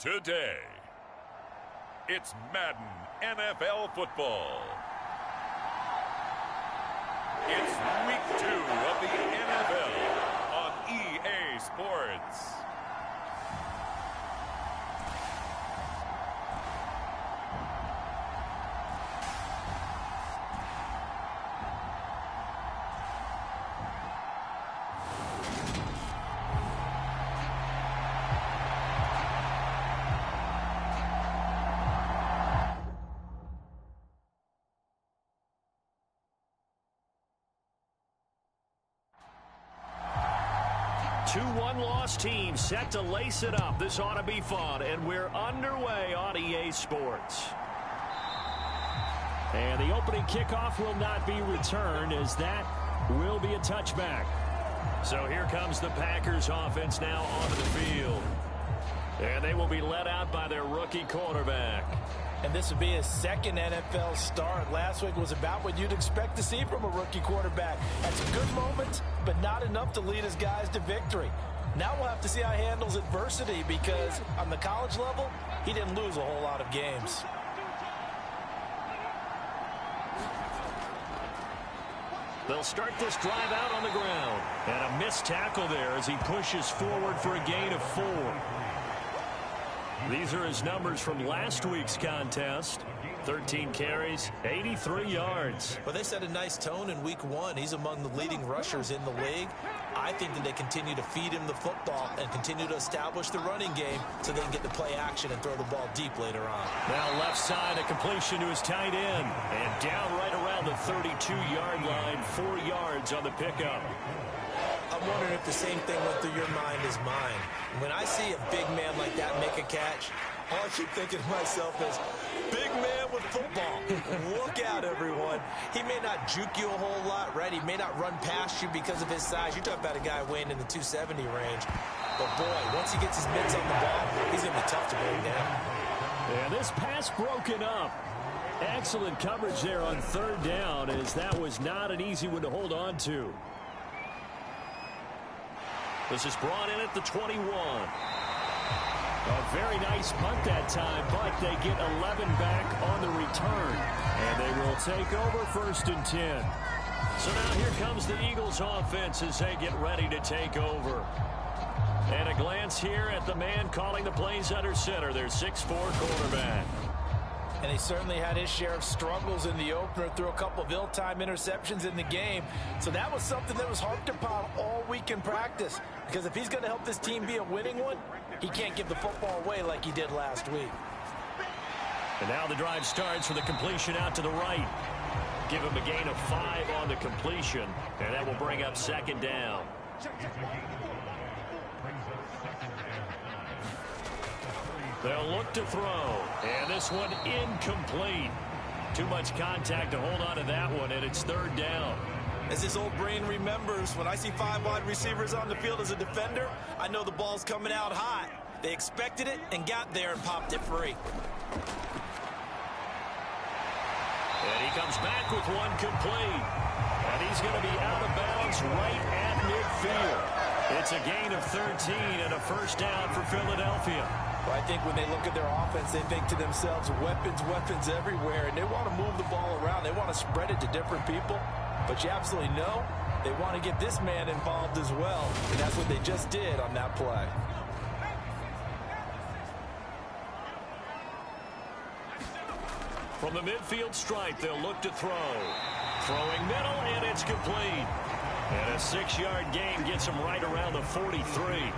today. It's Madden NFL football. It's week 2 of the NFL on EA Sports. Two one-loss teams set to lace it up. This ought to be fun, and we're underway on EA Sports. And the opening kickoff will not be returned, as that will be a touchback. So here comes the Packers offense now onto the field. And they will be led out by their rookie quarterback. And this would be his second NFL start. Last week was about what you'd expect to see from a rookie quarterback. Had some good moments, but not enough to lead his guys to victory. Now we'll have to see how he handles adversity, because on the college level, he didn't lose a whole lot of games. They'll start this drive out on the ground. And a missed tackle there as he pushes forward for a gain of 4. These are his numbers from last week's contest. 13 carries, 83 yards. Well, they set a nice tone in week 1. He's among the leading rushers in the league. I think that they continue to feed him the football and continue to establish the running game so they can get the play action and throw the ball deep later on. Now left side, a completion to his tight end. And down right around the 32-yard line, 4 yards on the pickup. I'm wondering if the same thing went through your mind as mine. When I see a big man like that make a catch, all I keep thinking to myself is, big man with football. Look out, everyone. He may not juke you a whole lot, right? He may not run past you because of his size. You're talking about a guy weighing in the 270 range. But, boy, once he gets his mitts on the ball, he's going to be tough to bring down. And this pass broken up. Excellent coverage there on third down, as that was not an easy one to hold on to. This is brought in at the 21. A very nice punt that time, but they get 11 back on the return. And they will take over 1st and 10. So now here comes the Eagles offense as they get ready to take over. And a glance here at the man calling the plays under center, their 6'4" quarterback. And he certainly had his share of struggles in the opener, threw a couple of ill-timed interceptions in the game. So that was something that was harped upon all week in practice. Because if he's going to help this team be a winning one, he can't give the football away like he did last week. And now the drive starts with a completion out to the right. Give him a gain of 5 on the completion, and that will bring up 2nd down. They'll look to throw, and this one incomplete. Too much contact to hold on to that one, and it's 3rd down. As his old brain remembers, when I see 5 wide receivers on the field as a defender, I know the ball's coming out hot. They expected it and got there and popped it free. And he comes back with one complete. And he's going to be out of bounds right at midfield. It's a gain of 13 and a 1st down for Philadelphia. Well, I think when they look at their offense, they think to themselves, weapons, weapons everywhere, and they want to move the ball around. They want to spread it to different people. But you absolutely know they want to get this man involved as well, and that's what they just did on that play. From the midfield stripe, they'll look to throw. Throwing middle, and it's complete. And a 6-yard gain gets them right around the 43.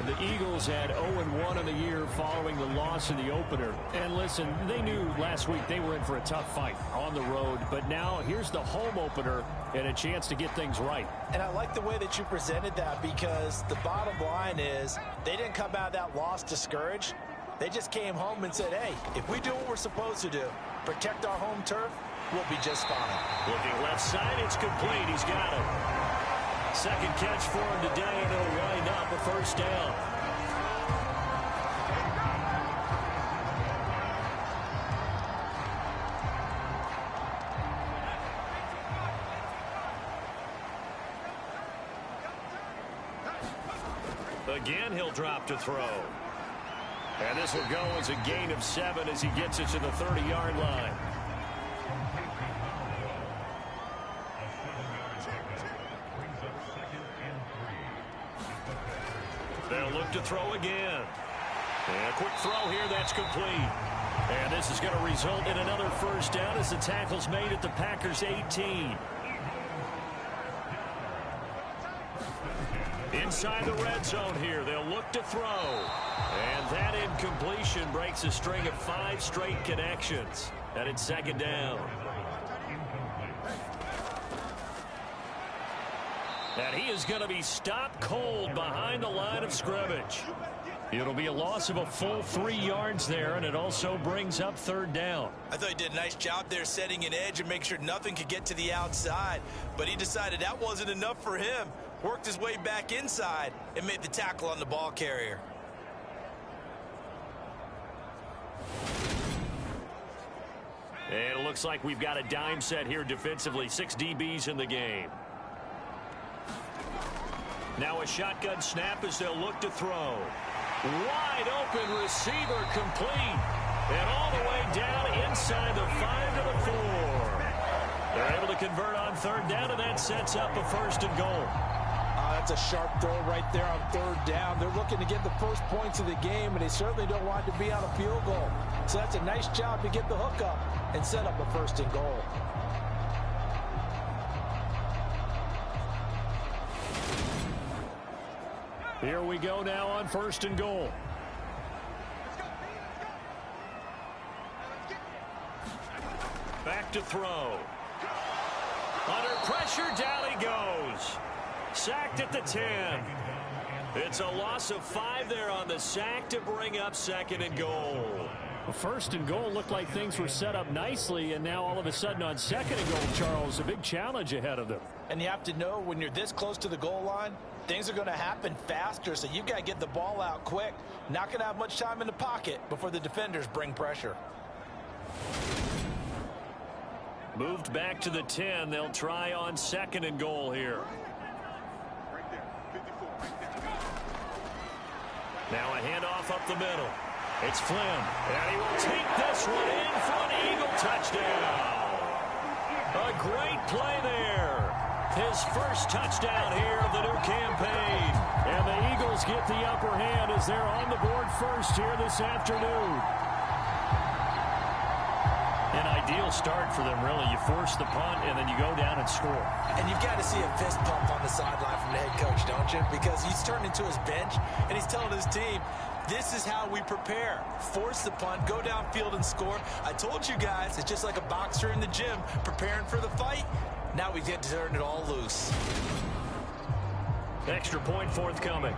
The Eagles had 0-1 on the year following the loss in the opener. And listen, they knew last week they were in for a tough fight on the road. But now here's the home opener and a chance to get things right. And I like the way that you presented that, because the bottom line is they didn't come out of that loss discouraged. They just came home and said, hey, if we do what we're supposed to do, protect our home turf, we'll be just fine. Looking left side, it's complete. He's got it. 2nd catch for him today, and it'll wind up a 1st down. Again, he'll drop to throw. And this will go as a gain of 7 as he gets it to the 30-yard line. They'll look to throw again. And a quick throw here, that's complete. And this is going to result in another first down as the tackle's made at the Packers' 18. Inside the red zone here, they'll look to throw. And that incompletion breaks a string of 5 straight connections. And it's second down. And he is going to be stopped cold behind the line of scrimmage. It'll be a loss of a full 3 yards there, and it also brings up third down. I thought he did a nice job there setting an edge and make sure nothing could get to the outside. But he decided that wasn't enough for him. Worked his way back inside and made the tackle on the ball carrier. And it looks like we've got a dime set here defensively. 6 DBs in the game. Now a shotgun snap as they'll look to throw. Wide open receiver complete. And all the way down inside the 5 to the 4. They're able to convert on third down, and that sets up a first and goal. That's a sharp throw right there on third down. They're looking to get the first points of the game, and they certainly don't want to be on a field goal. So that's a nice job to get the hook up and set up a first and goal. Here we go now on first and goal. Back to throw. Under pressure, down he goes. Sacked at the 10. It's a loss of 5 there on the sack to bring up second and goal. Well, first and goal looked like things were set up nicely, and now all of a sudden on second and goal, Charles, a big challenge ahead of them. And you have to know when you're this close to the goal line, things are going to happen faster, so you've got to get the ball out quick. Not going to have much time in the pocket before the defenders bring pressure. Moved back to the 10. They'll try on second and goal here. Now a handoff up the middle. It's Flynn. And he will take this one in for an Eagle touchdown. A great play there. His first touchdown here of the new campaign. And the Eagles get the upper hand as they're on the board first here this afternoon. An ideal start for them, really. You force the punt, and then you go down and score. And you've got to see a fist pump on the sideline from the head coach, don't you? Because he's turning to his bench, and he's telling his team, this is how we prepare. Force the punt, go downfield and score. I told you guys, it's just like a boxer in the gym preparing for the fight. Now we get to turn it all loose. Extra point forthcoming.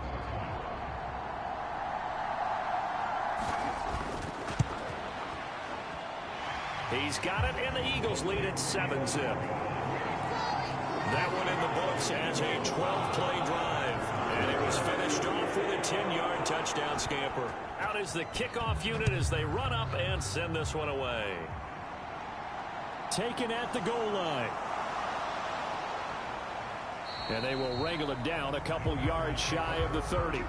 He's got it, and the Eagles lead at 7-zip. That one in the books as a 12-play drive. And it was finished off with a 10-yard touchdown scamper. Out is the kickoff unit as they run up and send this one away. Taken at the goal line. And they will wrangle him down a couple yards shy of the 30.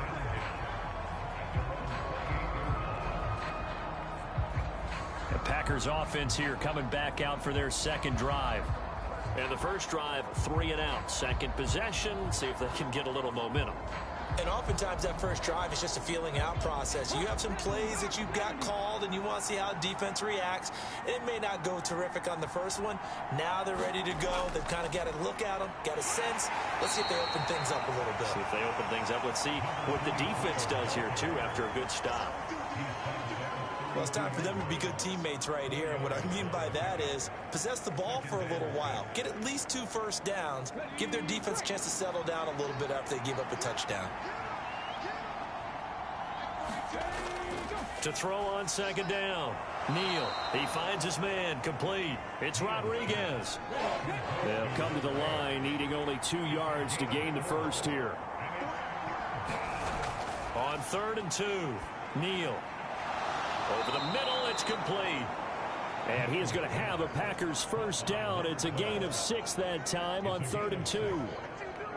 The Packers offense here coming back out for their second drive. And the first drive, 3 and out. Second possession, see if they can get a little momentum. And oftentimes that first drive is just a feeling out process. You have some plays that you've got called and you want to see how defense reacts. It may not go terrific on the first one. Now they're ready to go. They've kind of got to look at them, got a sense. Let's see if they open things up a little bit. See if they open things up. Let's see what the defense does here, too, after a good stop. Well, it's time for them to be good teammates right here. And what I mean by that is possess the ball for a little while. Get at least 2 first downs. Give their defense a chance to settle down a little bit after they give up a touchdown. To throw on second down. Neal, he finds his man, complete. It's Rodriguez. They'll come to the line, needing only 2 yards to gain the first here. On 3rd and 2, Neal. Over the middle, it's complete. And he is going to have a Packers first down. It's a gain of 6 that time on 3rd and 2.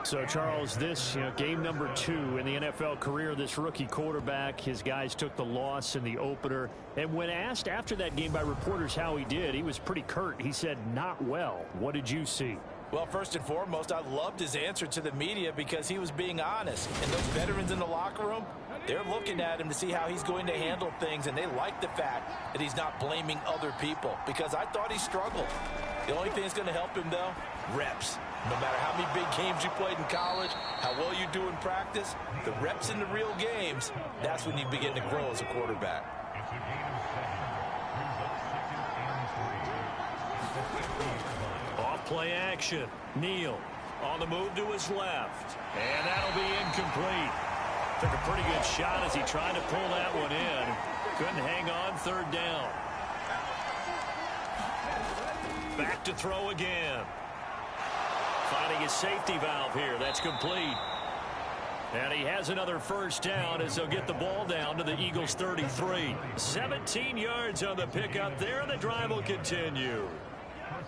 So, Charles, this game number 2 in the NFL career, this rookie quarterback, his guys took the loss in the opener. And when asked after that game by reporters how he did, he was pretty curt. He said, not well. What did you see? Well, first and foremost, I loved his answer to the media because he was being honest. And those veterans in the locker room, they're looking at him to see how he's going to handle things, and they like the fact that he's not blaming other people because I thought he struggled. The only thing that's going to help him, though, reps. No matter how many big games you played in college, how well you do in practice, the reps in the real games, that's when you begin to grow as a quarterback. Off-play action. Neal on the move to his left. And that'll be incomplete. Took a pretty good shot as he tried to pull that one in. Couldn't hang on, third down. Back to throw again. Finding his safety valve here. That's complete. And he has another first down as they'll get the ball down to the Eagles' 33. 17 yards on the pickup there, and the drive will continue.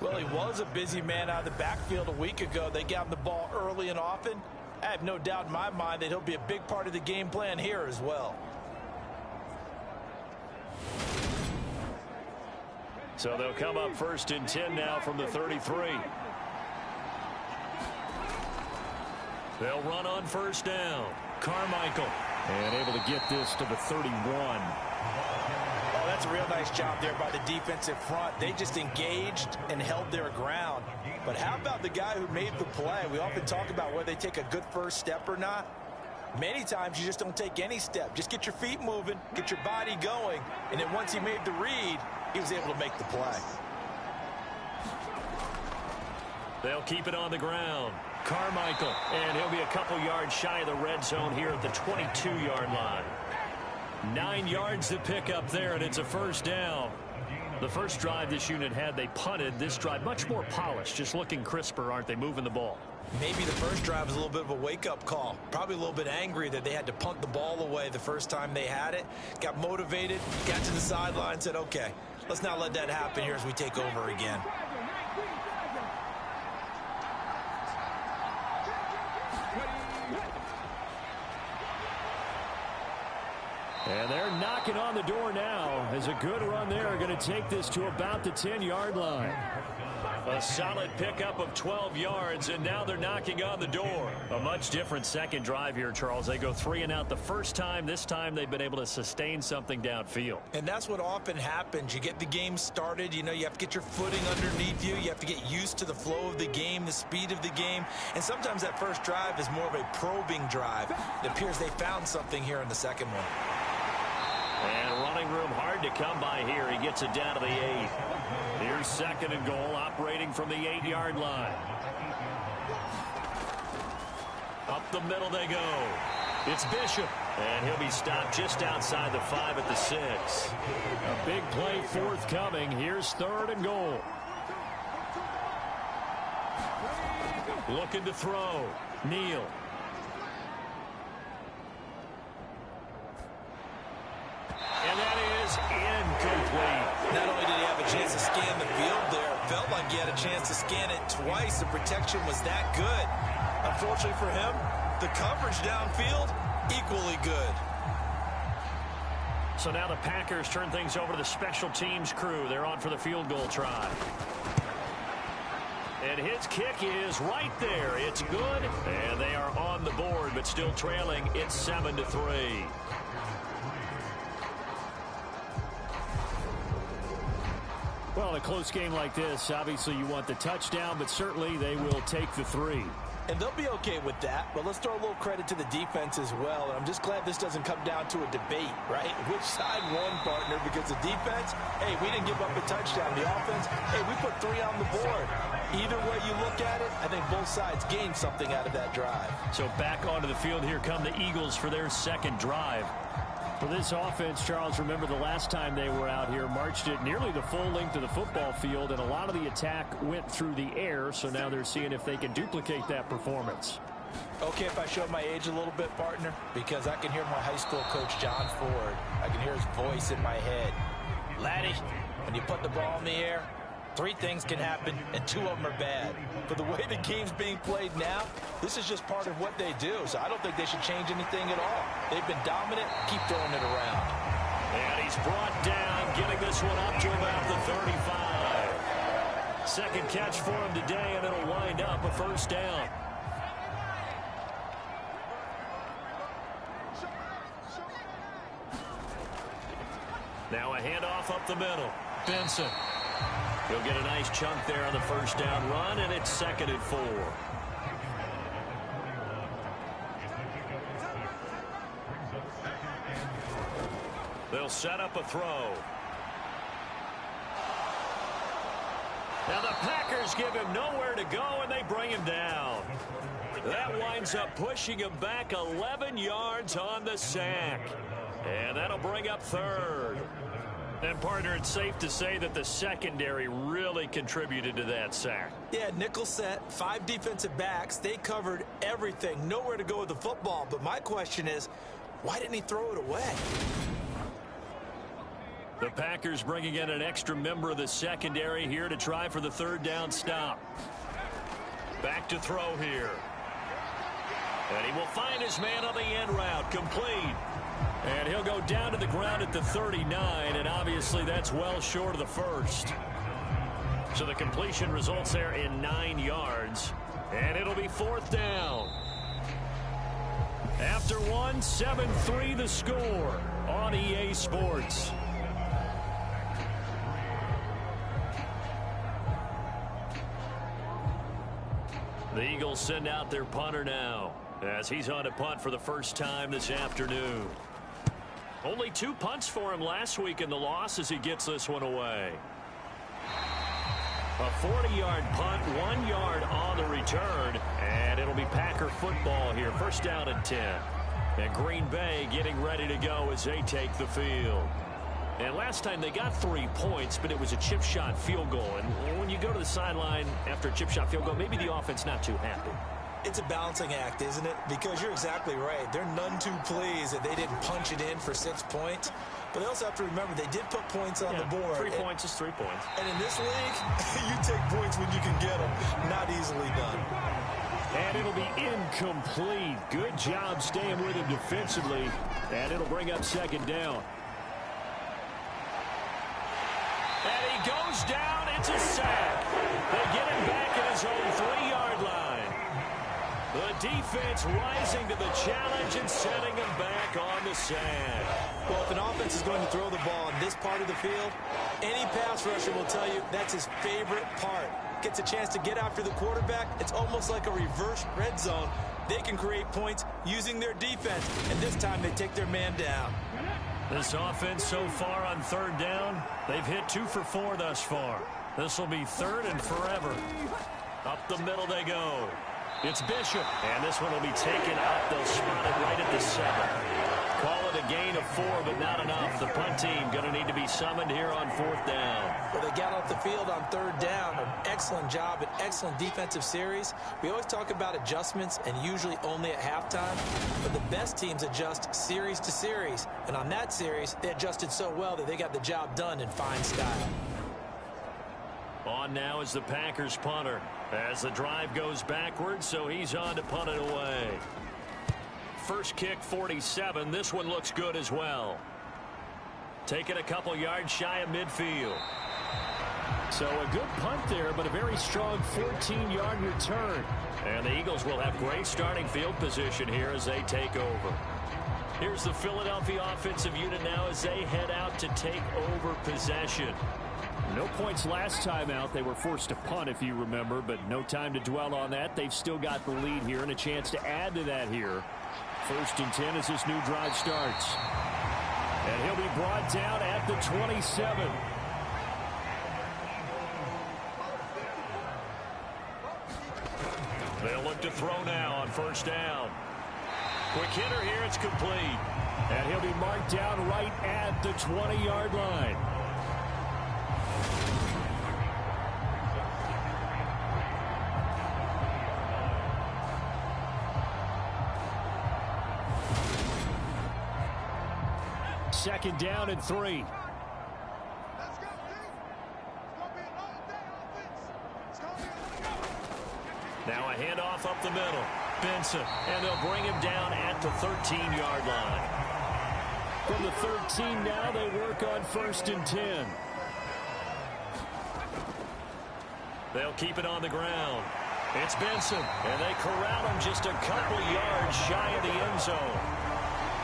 Well, he was a busy man out of the backfield a week ago. They got him the ball early and often. I have no doubt in my mind that he'll be a big part of the game plan here as well. So they'll come up first and 10 now from the 33. They'll run on first down. Carmichael. And able to get this to the 31. Oh, that's a real nice job there by the defensive front. They just engaged and held their ground. But how about the guy who made the play? We often talk about whether they take a good first step or not. Many times you just don't take any step. Just get your feet moving, get your body going, and then once he made the read, he was able to make the play. They'll keep it on the ground. Carmichael, and he'll be a couple yards shy of the red zone here at the 22-yard line. 9 yards to pick up there, and it's a first down. The first drive this unit had, they punted. This drive, much more polished, just looking crisper, aren't they, moving the ball? Maybe the first drive was a little bit of a wake-up call. Probably a little bit angry that they had to punt the ball away the first time they had it. Got motivated, got to the sideline, said, okay, let's not let that happen here as we take over again. And they're knocking on the door now as a good run there. Going to take this to about the 10-yard line. A solid pickup of 12 yards, and now they're knocking on the door. A much different second drive here, Charles. They go 3 and out the first time. This time they've been able to sustain something downfield. And that's what often happens. You get the game started. You know, you have to get your footing underneath you. You have to get used to the flow of the game, the speed of the game. And sometimes that first drive is more of a probing drive. It appears they found something here in the second one. And running room hard to come by here. He gets it down to the 8. Here's second and goal, operating from the 8-yard line. Up the middle they go. It's Bishop. And he'll be stopped just outside the 5 at the 6. A big play forthcoming. Here's third and goal. Looking to throw. Neal. And that is incomplete. Not only did he have a chance to scan the field there, it felt like he had a chance to scan it twice. The protection was that good. Unfortunately for him, the coverage downfield, equally good. So now the Packers turn things over to the special teams crew. They're on for the field goal try. And his kick is right there. It's good. And they are on the board, but still trailing. It's 7-3. Well, a close game like this, obviously you want the touchdown, but certainly they will take the 3. And they'll be okay with that, but let's throw a little credit to the defense as well. And I'm just glad this doesn't come down to a debate, right? Which side won, partner? Because the defense, hey, we didn't give up a touchdown. The offense, hey, we put 3 on the board. Either way you look at it, I think both sides gained something out of that drive. So back onto the field, here come the Eagles for their second drive. For this offense, Charles, remember the last time they were out here, marched it nearly the full length of the football field, and a lot of the attack went through the air, so now they're seeing if they can duplicate that performance. Okay, if I show my age a little bit, partner, because I can hear my high school coach, John Ford. I can hear his voice in my head. Laddie, when you put the ball in the air, Three things can happen, and two of them are bad. But the way the game's being played now, this is just part of what they do. So I don't think they should change anything at all. They've been dominant. Keep throwing it around. And he's brought down, getting this one up to about the 35. Second catch for him today, and it'll wind up a first down. Now a handoff up the middle. Benson. He'll get a nice chunk there on the first down run, and it's 2nd and 4. They'll set up a throw. Now the Packers give him nowhere to go, and they bring him down. That winds up pushing him back 11 yards on the sack. And that'll bring up 3rd. And, partner, it's safe to say that the secondary really contributed to that sack. Yeah, nickel set, 5 defensive backs. They covered everything. Nowhere to go with the football. But my question is, why didn't he throw it away? The Packers bringing in an extra member of the secondary here to try for the 3rd down stop. Back to throw here. And he will find his man on the end route. Complete. And he'll go down to the ground at the 39, and obviously that's well short of the first. So the completion results there in 9 yards, and it'll be 4th down. After one, 7-3 the score on EA Sports. The Eagles send out their punter now, as he's on to punt for the first time this afternoon. Only 2 punts for him last week in the loss as he gets this one away. A 40-yard punt, 1 yard on the return, and it'll be Packer football here. First down and 10. And Green Bay getting ready to go as they take the field. And last time they got 3 points, but it was a chip shot field goal. And when you go to the sideline after a chip shot field goal, maybe the offense not too happy. It's a balancing act, isn't it? Because you're exactly right. They're none too pleased that they didn't punch it in for 6 points. But they also have to remember they did put points on the board. 3 points is 3 points. And in this league, you take points when you can get them. Not easily done. And it'll be incomplete. Good job staying with him defensively. And it'll bring up 2nd down. And he goes down. It's a sack. They get him back at his own 3-yard line. The defense rising to the challenge and setting him back on the sack. Well, if an offense is going to throw the ball in this part of the field, any pass rusher will tell you that's his favorite part. Gets a chance to get after the quarterback. It's almost like a reverse red zone. They can create points using their defense, and this time they take their man down. This offense so far on 3rd down, they've hit 2 for 4 thus far. This will be 3rd and forever. Up the middle they go. It's Bishop, and this one will be taken out. They'll spot it right at the 7. Call it a gain of 4, but not enough. The punt team going to need to be summoned here on 4th down. Well, they got off the field on 3rd down. An excellent job, an excellent defensive series. We always talk about adjustments, and usually only at halftime. But the best teams adjust series to series. And on that series, they adjusted so well that they got the job done in fine style. On now is the Packers punter as the drive goes backwards, so he's on to punt it away. First kick, 47. This one looks good as well. Taking a couple yards shy of midfield. So a good punt there, but a very strong 14-yard return. And the Eagles will have great starting field position here as they take over. Here's the Philadelphia offensive unit now as they head out to take over possession. No points last time out. They were forced to punt, if you remember, but no time to dwell on that. They've still got the lead here and a chance to add to that here. 1st and 10 as this new drive starts. And he'll be brought down at the 27. They'll look to throw now on 1st down. Quick hitter here, it's complete. And he'll be marked down right at the 20-yard line. Second down and 3. Now a handoff up the middle. Benson, and they'll bring him down at the 13-yard line. From the 13 now, they work on 1st and 10. They'll keep it on the ground. It's Benson, and they corral him just a couple yards shy of the end zone.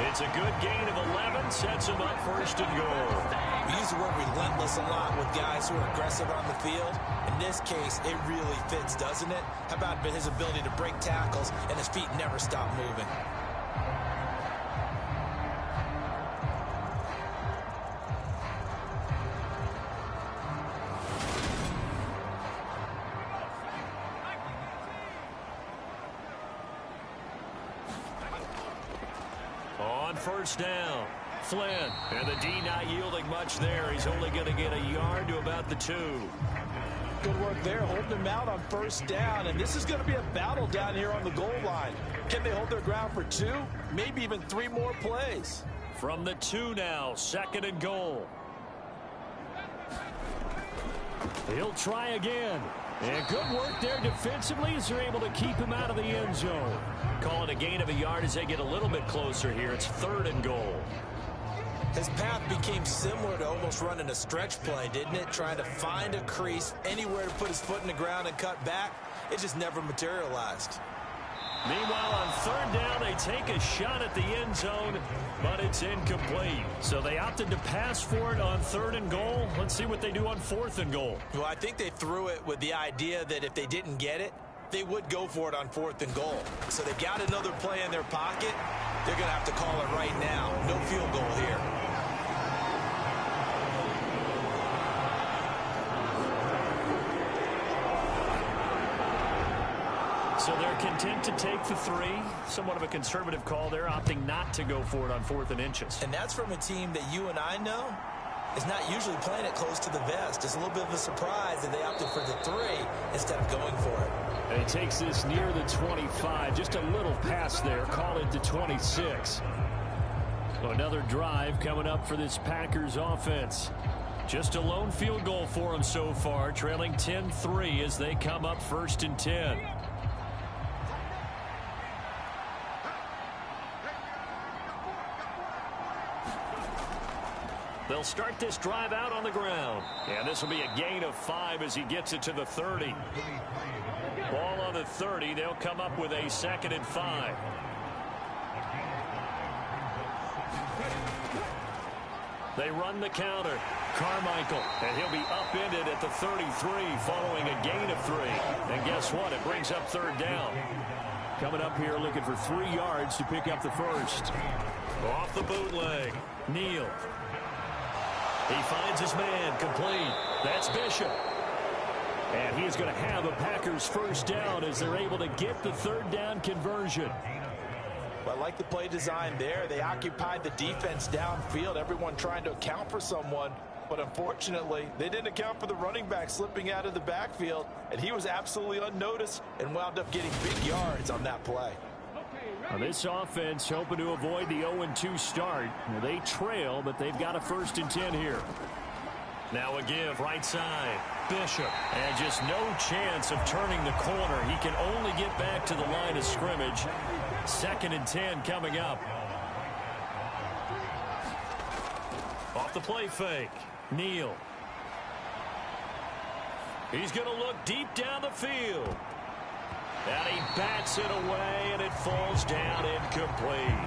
It's a good gain of 11, sets him up 1st and goal. We use the word relentless a lot with guys who are aggressive on the field. In this case, it really fits, doesn't it? How about his ability to break tackles and his feet never stop moving? On 1st down, Flynn, and the D not yielding much there. He's only going to get a yard to about the 2. Good work there, holding them out on 1st down, and this is going to be a battle down here on the goal line. Can they hold their ground for 2, maybe even 3 more plays? From the 2 now, 2nd and goal. He'll try again. And good work there defensively as they're able to keep him out of the end zone. Call it a gain of a yard as they get a little bit closer here. It's 3rd and goal. His path became similar to almost running a stretch play, didn't it? Trying to find a crease, anywhere to put his foot in the ground and cut back. It just never materialized. Meanwhile, on 3rd down, they take a shot at the end zone, but it's incomplete. So they opted to pass for it on 3rd and goal. Let's see what they do on 4th and goal. Well, I think they threw it with the idea that if they didn't get it, they would go for it on 4th and goal. So they got another play in their pocket. They're going to have to call it right now. No field goal here. So they're content to take the 3. Somewhat of a conservative call there, opting not to go for it on 4th and inches. And that's from a team that you and I know is not usually playing it close to the vest. It's a little bit of a surprise that they opted for the 3 instead of going for it. And he takes this near the 25. Just a little pass there. Call it to 26. So another drive coming up for this Packers offense. Just a lone field goal for them so far, trailing 10-3 as they come up 1st and 10. They'll start this drive out on the ground. And this will be a gain of 5 as he gets it to the 30. Ball on the 30. They'll come up with a 2nd and 5. They run the counter. Carmichael, and he'll be upended at the 33 following a gain of 3. And guess what? It brings up 3rd down. Coming up here looking for 3 yards to pick up the 1st. Off the bootleg. Neal. He finds his man, complete. That's Bishop. And he's going to have a Packers 1st down as they're able to get the 3rd down conversion. Well, I like the play design there. They occupied the defense downfield, everyone trying to account for someone. But unfortunately, they didn't account for the running back slipping out of the backfield, and he was absolutely unnoticed and wound up getting big yards on that play. Now this offense hoping to avoid the 0-2 start. Well, they trail, but they've got a 1st and 10 here. Now a give right side. Bishop. And just no chance of turning the corner. He can only get back to the line of scrimmage. 2nd and 10 coming up. Off the play fake. Neal. He's going to look deep down the field. And he bats it away, and it falls down incomplete.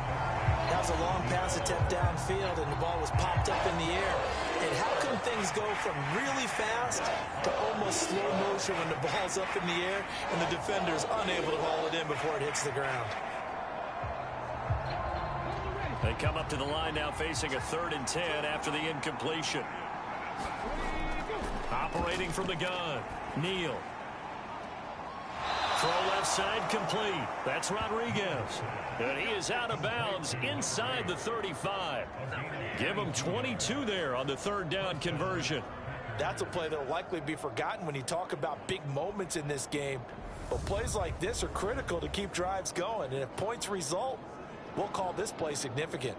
That was a long pass attempt downfield, and the ball was popped up in the air. And how come things go from really fast to almost slow motion when the ball's up in the air and the defender's unable to haul it in before it hits the ground? They come up to the line now facing a 3rd and 10 after the incompletion. Operating from the gun, Neal. Throw left side complete. That's Rodriguez. And he is out of bounds inside the 35. Give him 22 there on the 3rd down conversion. That's a play that will likely be forgotten when you talk about big moments in this game. But plays like this are critical to keep drives going. And if points result, we'll call this play significant.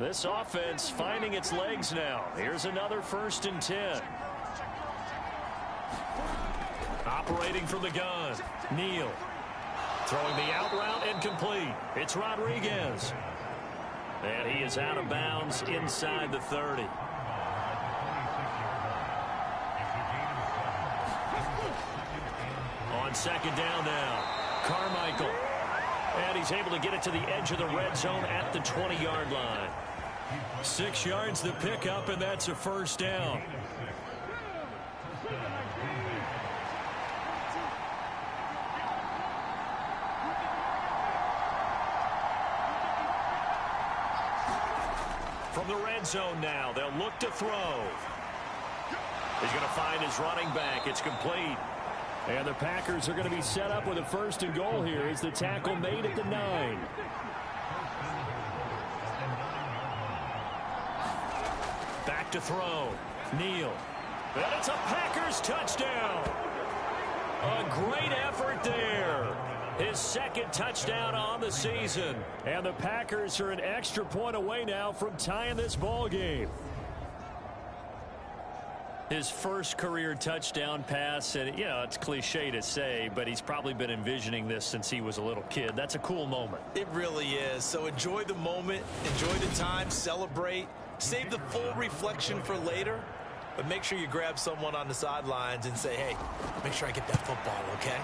This offense finding its legs now. Here's another 1st and 10. Operating from the gun. Neal. Throwing the out route incomplete. It's Rodriguez. And he is out of bounds inside the 30. On 2nd down now. Carmichael. And he's able to get it to the edge of the red zone at the 20-yard line. 6 yards to pick up, and that's a 1st down. From the red zone now, they'll look to throw. He's going to find his running back. It's complete. And the Packers are going to be set up with a 1st and goal here as the tackle made at the 9. Back to throw. Neal. And it's a Packers touchdown. A great effort there. His 2nd touchdown on the season. And the Packers are an extra point away now from tying this ball game. His 1st career touchdown pass, and you know, it's cliche to say, but he's probably been envisioning this since he was a little kid. That's a cool moment. It really is. So enjoy the moment, enjoy the time, celebrate, save the full reflection for later, but make sure you grab someone on the sidelines and say, hey, make sure I get that football, okay?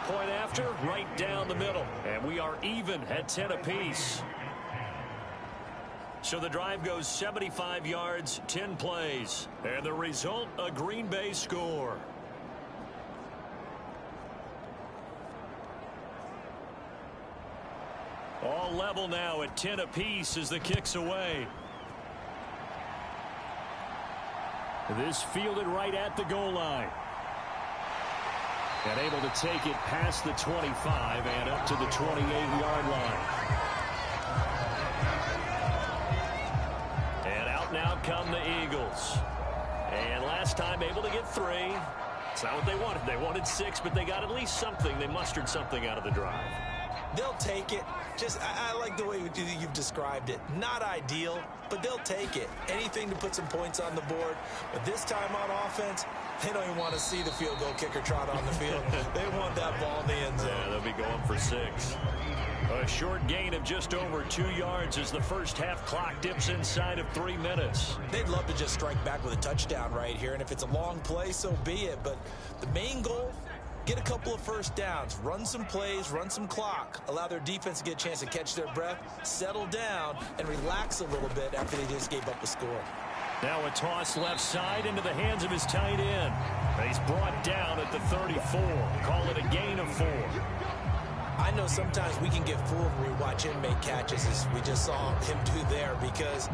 Point after, right down the middle, and we are even at 10 apiece. So the drive goes 75 yards, 10 plays. And the result, a Green Bay score. All level now at 10 apiece as the kick's away. This fielded right at the goal line. And able to take it past the 25 and up to the 28-yard line. Now come the Eagles. And last time able to get 3. It's not what they wanted. They wanted 6, but they got at least something. They mustered something out of the drive. They'll take it. I like the way you've described it. Not ideal, but they'll take it. Anything to put some points on the board. But this time on offense, they don't even want to see the field goal kicker trot on the field. They want that ball in the end zone. Yeah, they'll be going for 6. A short gain of just over 2 yards as the first half clock dips inside of 3 minutes. They'd love to just strike back with a touchdown right here, and if it's a long play, so be it. But the main goal, get a couple of 1st downs, run some plays, run some clock, allow their defense to get a chance to catch their breath, settle down, and relax a little bit after they just gave up a score. Now a toss left side into the hands of his tight end. He's brought down at the 34. Call it a gain of 4. I know sometimes we can get fooled when we watch him make catches, as we just saw him do there, because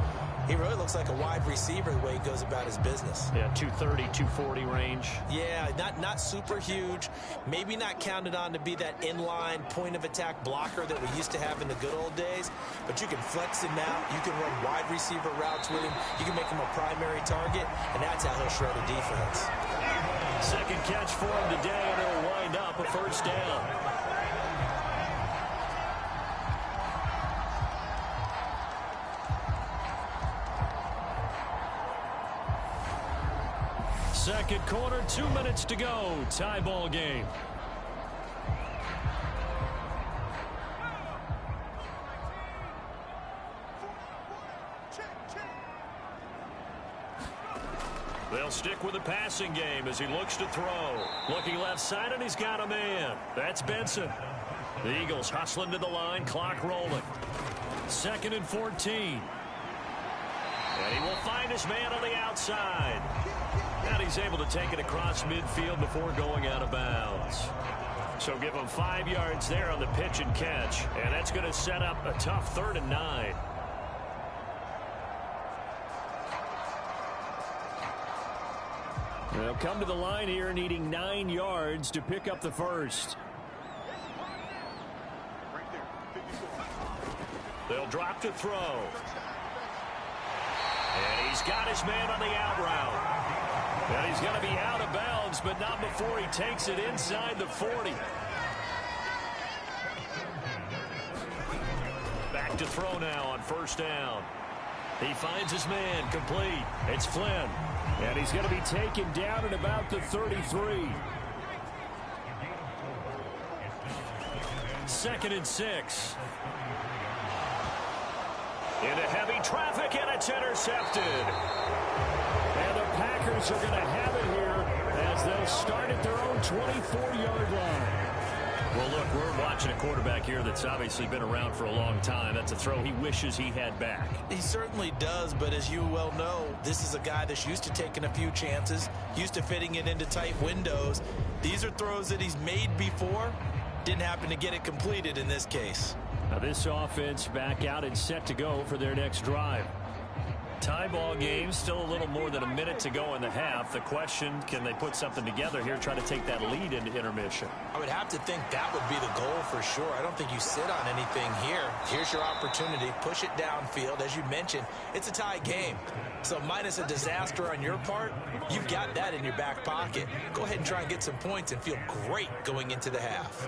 he really looks like a wide receiver the way he goes about his business. Yeah, 230, 240 range. Yeah, not super huge. Maybe not counted on to be that inline point-of-attack blocker that we used to have in the good old days, but you can flex him out. You can run wide receiver routes with him. You can make him a primary target, and that's how he'll shred a defense. 2nd catch for him today, and it'll wind up a 1st down. Second quarter, 2 minutes to go. Tie ball game. They'll stick with the passing game as he looks to throw. Looking left side, and he's got a man. That's Benson. The Eagles hustling to the line, clock rolling. 2nd and 14. And he will find his man on the outside. And he's able to take it across midfield before going out of bounds. So give him 5 yards there on the pitch and catch. And that's going to set up a tough 3rd and 9. They'll come to the line here needing 9 yards to pick up the 1st. They'll drop to throw. And he's got his man on the out route. And he's going to be out of bounds, but not before he takes it inside the 40. Back to throw now on first down. He finds his man, complete. It's Flynn. And he's going to be taken down at about the 33. 2nd and 6. Into heavy traffic, and it's intercepted. And the Packers are going to have it here as they'll start at their own 24-yard line. Well, look, we're watching a quarterback here that's obviously been around for a long time. That's a throw he wishes he had back. He certainly does, but as you well know, this is a guy that's used to taking a few chances, used to fitting it into tight windows. These are throws that he's made before. Didn't happen to get it completed in this case. Now this offense back out and set to go for their next drive. Tie ball game, still a little more than a minute to go in the half. The question, can they put something together here, try to take that lead into intermission? I would have to think that would be the goal for sure. I don't think you sit on anything here. Here's your opportunity. Push it downfield. As you mentioned, it's a tie game. So minus a disaster on your part, you've got that in your back pocket. Go ahead and try and get some points and feel great going into the half.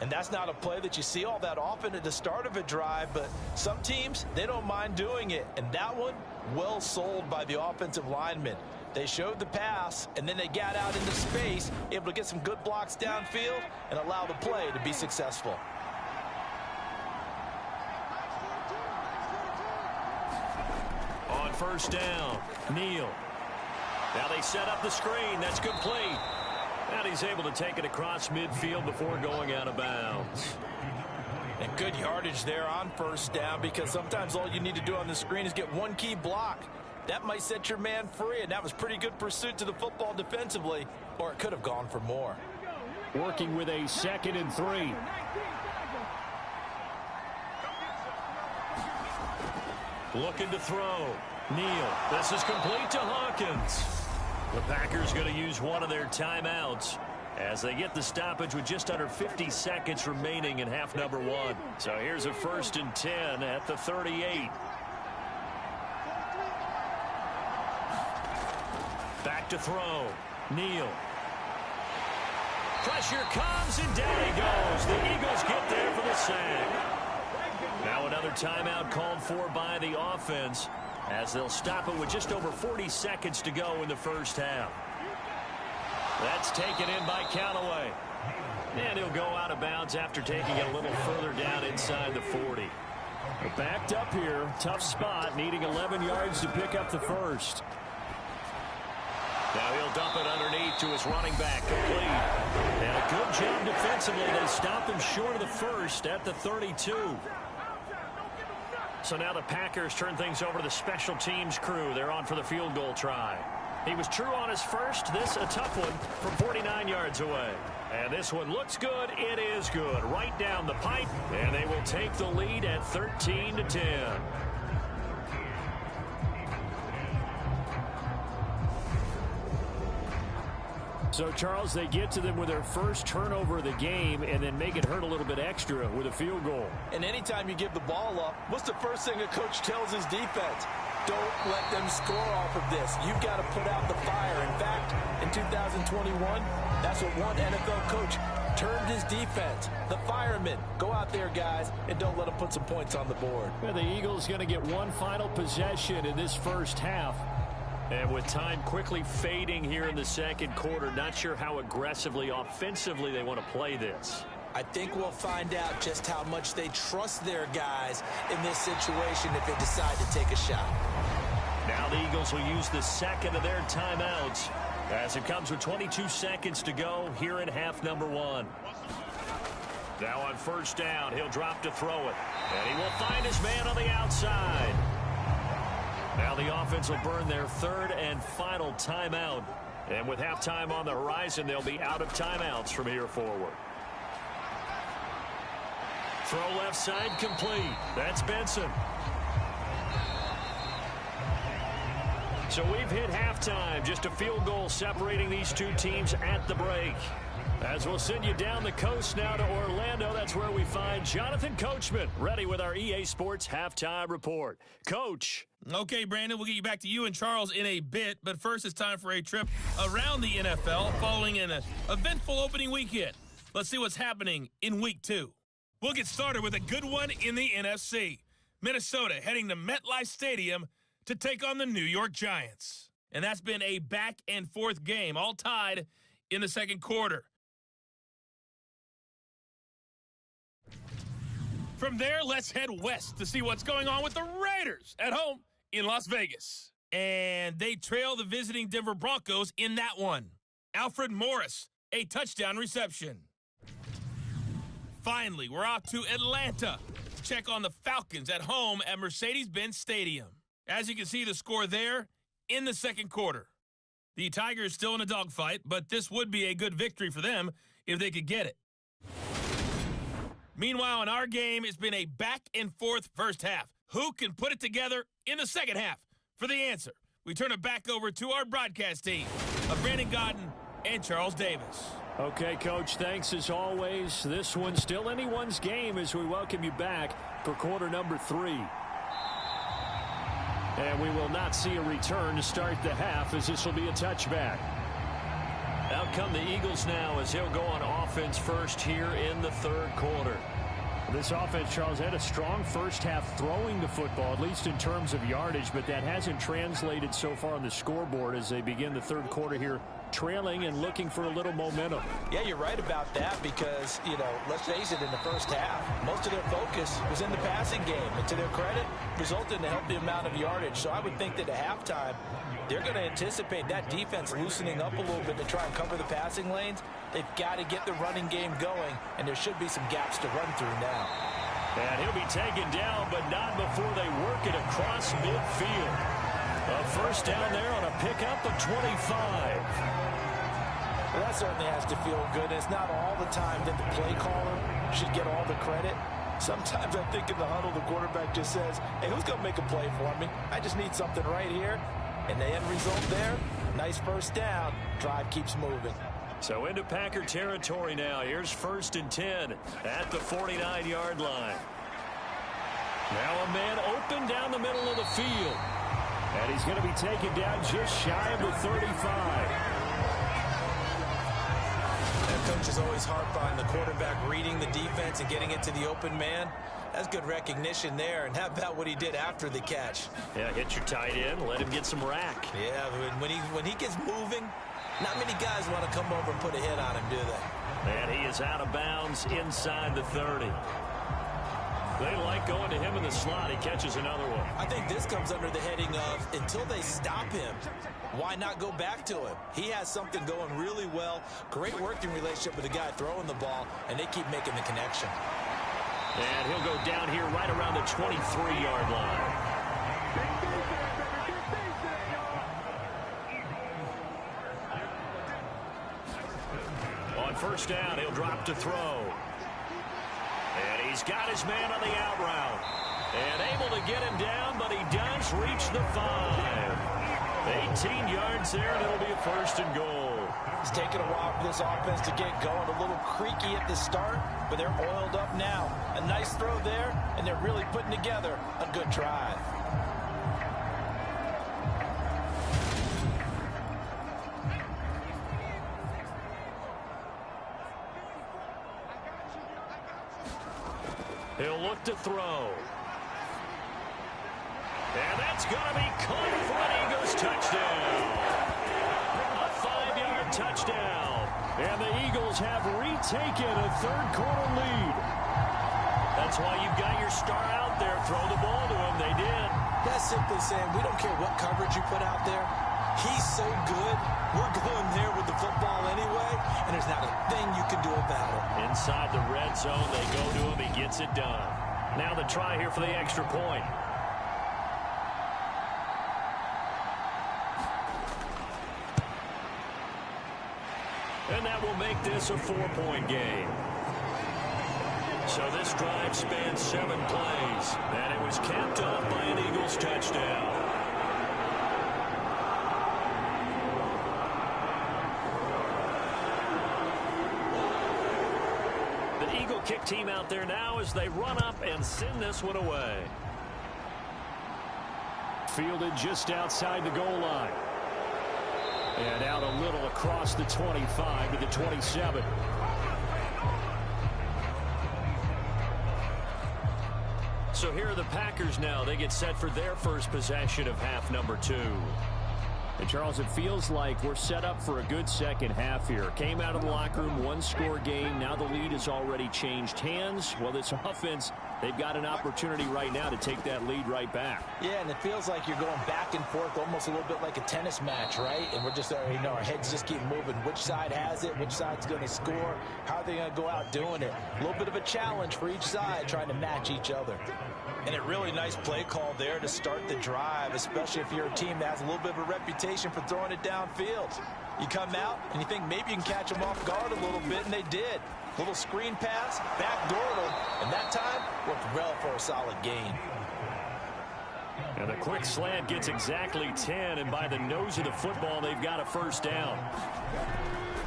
And that's not a play that you see all that often at the start of a drive, but some teams, they don't mind doing it. And that one, well sold by the offensive lineman. They showed the pass, and then they got out into space, able to get some good blocks downfield and allow the play to be successful. On first down, Neal. Now they set up the screen. That's complete. And he's able to take it across midfield before going out of bounds. And good yardage there on first down, because sometimes all you need to do on the screen is get one key block. That might set your man free, and that was pretty good pursuit to the football defensively, or it could have gone for more. Working with a 2nd and 3. Looking to throw. Neal. This is complete to Hawkins. The Packers going to use one of their timeouts as they get the stoppage with just under 50 seconds remaining in half number 1. So here's a 1st and 10 at the 38. Back to throw. Neal. Pressure comes, and down he goes. The Eagles get there for the sack. Now another timeout called for by the offense, as they'll stop it with just over 40 seconds to go in the first half. That's taken in by Callaway. And he'll go out of bounds after taking it a little further down inside the 40. Backed up here. Tough spot, needing 11 yards to pick up the first. Now he'll dump it underneath to his running back, complete. And a good job defensively. They stop him short of the first at the 32. So now the Packers turn things over to the special teams crew. They're on for the field goal try. He was true on his first. This a tough one from 49 yards away. And this one looks good. It is good. Right down the pipe. And they will take the lead at 13-10. So, Charles, they get to them with their first turnover of the game and then make it hurt a little bit extra with a field goal. And anytime you give the ball up, what's the first thing a coach tells his defense? Don't let them score off of this. You've got to put out the fire. In fact, in 2021, that's what one NFL coach termed his defense. The firemen. Go out there, guys, and don't let them put some points on the board. Well, the Eagles going to get one final possession in this first half. And with time quickly fading here in the second quarter, not sure how aggressively, offensively they want to play this. I think we'll find out just how much they trust their guys in this situation if they decide to take a shot. Now the Eagles will use the second of their timeouts as it comes with 22 seconds to go here in half number 1. Now on first down, he'll drop to throw it. And he will find his man on the outside. Now the offense will burn their third and final timeout. And with halftime on the horizon, they'll be out of timeouts from here forward. Throw left side complete. That's Benson. So we've hit halftime. Just a field goal separating these two teams at the break. As we'll send you down the coast now to Orlando, that's where we find Jonathan Coachman, ready with our EA Sports Halftime Report. Coach. Okay, Brandon, we'll get you back to you and Charles in a bit, but first it's time for a trip around the NFL following an eventful opening weekend. Let's see what's happening in Week 2. We'll get started with a good one in the NFC. Minnesota heading to MetLife Stadium to take on the New York Giants. And that's been a back-and-forth game, all tied in the second quarter. From there, let's head west to see what's going on with the Raiders at home in Las Vegas. And they trail the visiting Denver Broncos in that one. Alfred Morris, a touchdown reception. Finally, we're off to Atlanta to check on the Falcons at home at Mercedes-Benz Stadium. As you can see, the score there in the second quarter. The Tigers still in a dogfight, but this would be a good victory for them if they could get it. Meanwhile, in our game, it's been a back-and-forth first half. Who can put it together in the second half? For the answer, we turn it back over to our broadcast team of Brandon Godden and Charles Davis. Okay, Coach, thanks as always. This one's still anyone's game as we welcome you back for quarter number 3. And we will not see a return to start the half as this will be a touchback. Out come the Eagles now as he'll go on offense first here in the third quarter. This offense, Charles, had a strong first half throwing the football, at least in terms of yardage, but that hasn't translated so far on the scoreboard as they begin the third quarter here, trailing and looking for a little momentum. Yeah, you're right about that because, let's face it, in the first half, most of their focus was in the passing game. And to their credit, resulted in a healthy amount of yardage. So I would think that at halftime, they're going to anticipate that defense loosening up a little bit to try and cover the passing lanes. They've got to get the running game going, and there should be some gaps to run through now. And he'll be taken down, but not before they work it across midfield. A first down there on a pickup of 25. Well, that certainly has to feel good. It's not all the time that the play caller should get all the credit. Sometimes I think in the huddle, the quarterback just says, hey, who's going to make a play for me? I just need something right here. And the end result there, nice first down. Drive keeps moving. So into Packer territory now. Here's 1st and 10 at the 49-yard line. Now a man open down the middle of the field. And he's going to be taken down just shy of the 35. And coaches always harp on the quarterback reading the defense and getting it to the open man. That's good recognition there. And how about what he did after the catch? Yeah, hit your tight end, let him get some rack. Yeah, when he gets moving, not many guys want to come over and put a hit on him, do they? And he is out of bounds inside the 30. They like going to him in the slot. He catches another one. I think this comes under the heading of until they stop him, why not go back to him? He has something going really well. Great working relationship with the guy throwing the ball, and they keep making the connection. And he'll go down here right around the 23-yard line. On first down, he'll drop to throw. And he's got his man on the out route. And able to get him down, but he does reach the 5. 18 yards there, and it'll be a 1st and goal. It's taken a while for this offense to get going. A little creaky at the start, but they're oiled up now. A nice throw there, and they're really putting together a good drive. He'll look to throw. And that's going to be caught for an Eagles touchdown. A 5-yard touchdown. And the Eagles have retaken a third quarter lead. That's why you've got your star out there. Throw the ball to him. They did. That's simply saying we don't care what coverage you put out there. He's so good. We're going there with the football anyway, and there's not a thing you can do about it. Inside the red zone, they go to him. He gets it done. Now the try here for the extra point. And that will make this a 4-point game. So this drive spans 7 plays, and it was capped off by an Eagles touchdown. The Eagle kick team out there now as they run up and send this one away. Fielded just outside the goal line. And out a little across the 25 to the 27. So here are the Packers now. They get set for their first possession of half number 2. And Charles, it feels like we're set up for a good second half here. Came out of the locker room, one-score game. Now the lead has already changed hands. Well, this offense, they've got an opportunity right now to take that lead right back. Yeah, and it feels like you're going back and forth, almost a little bit like a tennis match, right? And we're just, our heads just keep moving. Which side has it? Which side's going to score? How are they going to go out doing it? A little bit of a challenge for each side, trying to match each other. And a really nice play call there to start the drive, especially if you're a team that has a little bit of a reputation for throwing it downfield. You come out and you think maybe you can catch them off guard a little bit, and they did. Little screen pass, backdoored them, and that time worked well for a solid gain. And the quick slant gets exactly 10, and by the nose of the football, they've got a first down.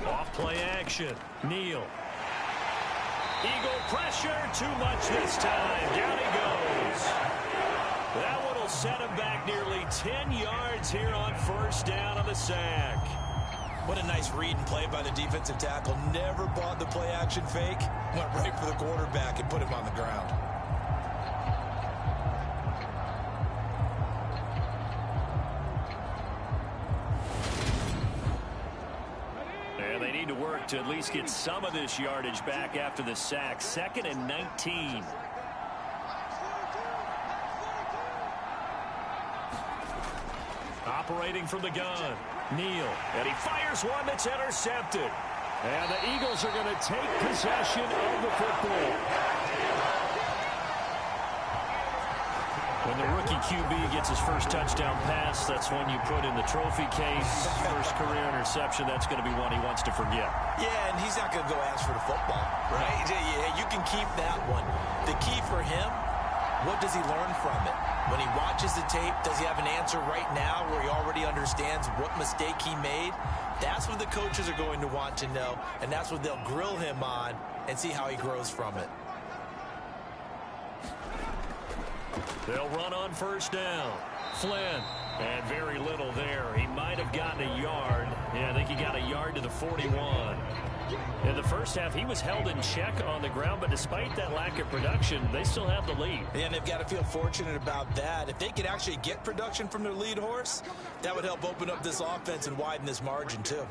Off play action. Neal. Eagle pressure, too much this time. Down he goes. That one will set him back nearly 10 yards here on first down on the sack. What a nice read and play by the defensive tackle. Never bought the play action fake. Went right for the quarterback and put him on the ground. And they need to work to at least get some of this yardage back after the sack. 2nd and 19. Operating from the gun. Neal. And he fires one that's intercepted. And the Eagles are going to take possession of the football. When the rookie QB gets his first touchdown pass, that's one you put in the trophy case. First career interception, that's going to be one he wants to forget. Yeah, and he's not going to go ask for the football, right? Yeah, you can keep that one. The key for him, what does he learn from it? When he watches the tape, does he have an answer right now where he already understands what mistake he made? That's what the coaches are going to want to know, and that's what they'll grill him on and see how he grows from it. They'll run on first down. Flynn. And very little there. He might have gotten a yard. Yeah, I think he got a yard to the 41. In the first half, he was held in check on the ground, but despite that lack of production, they still have the lead. And they've got to feel fortunate about that. If they could actually get production from their lead horse, that would help open up this offense and widen this margin, too.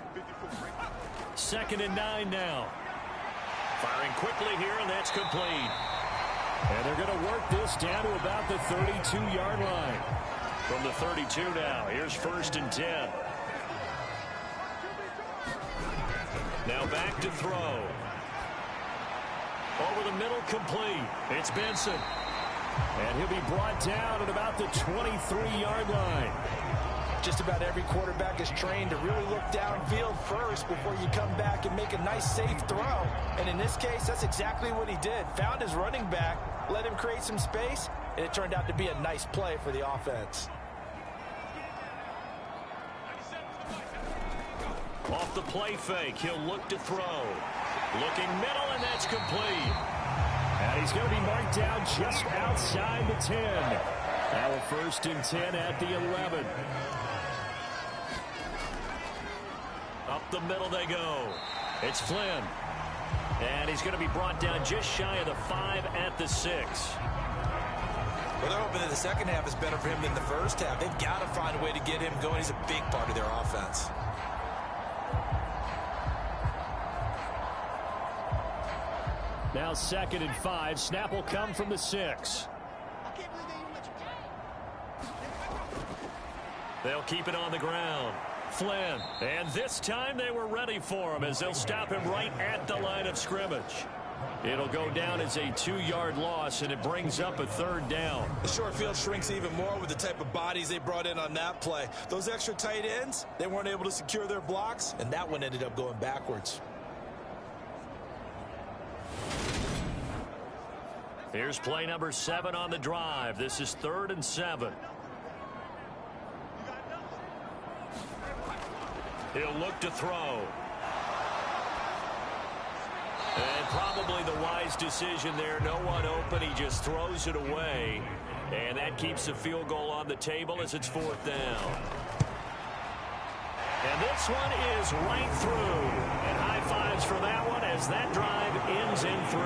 2nd and 9 now. Firing quickly here, and that's complete. And they're going to work this down to about the 32-yard line. From the 32 now, here's 1st and 10. Now back to throw. Over the middle, complete. It's Benson. And he'll be brought down at about the 23-yard line. Just about every quarterback is trained to really look downfield first before you come back and make a nice, safe throw. And in this case, that's exactly what he did. Found his running back, let him create some space, and it turned out to be a nice play for the offense. Off the play fake, he'll look to throw. Looking middle, and that's complete. And he's going to be marked down just outside the 10. Now a 1st and 10 at the 11. Up the middle they go. It's Flynn. And he's going to be brought down just shy of the 5 at the 6. Well, they're hoping that the second half is better for him than the first half. They've got to find a way to get him going. He's a big part of their offense. Now 2nd and 5. Snap will come from the 6. They'll keep it on the ground. Flynn. And this time they were ready for him as they'll stop him right at the line of scrimmage. It'll go down as a 2-yard loss, and it brings up a 3rd down. The short field shrinks even more with the type of bodies they brought in on that play. Those extra tight ends, they weren't able to secure their blocks, and that one ended up going backwards. Here's play number 7 on the drive. This is 3rd and 7. He'll look to throw. And probably the wise decision there. No one open. He just throws it away. And that keeps the field goal on the table as it's 4th down. And this one is right through. And high fives for that one as that drive ends in 3.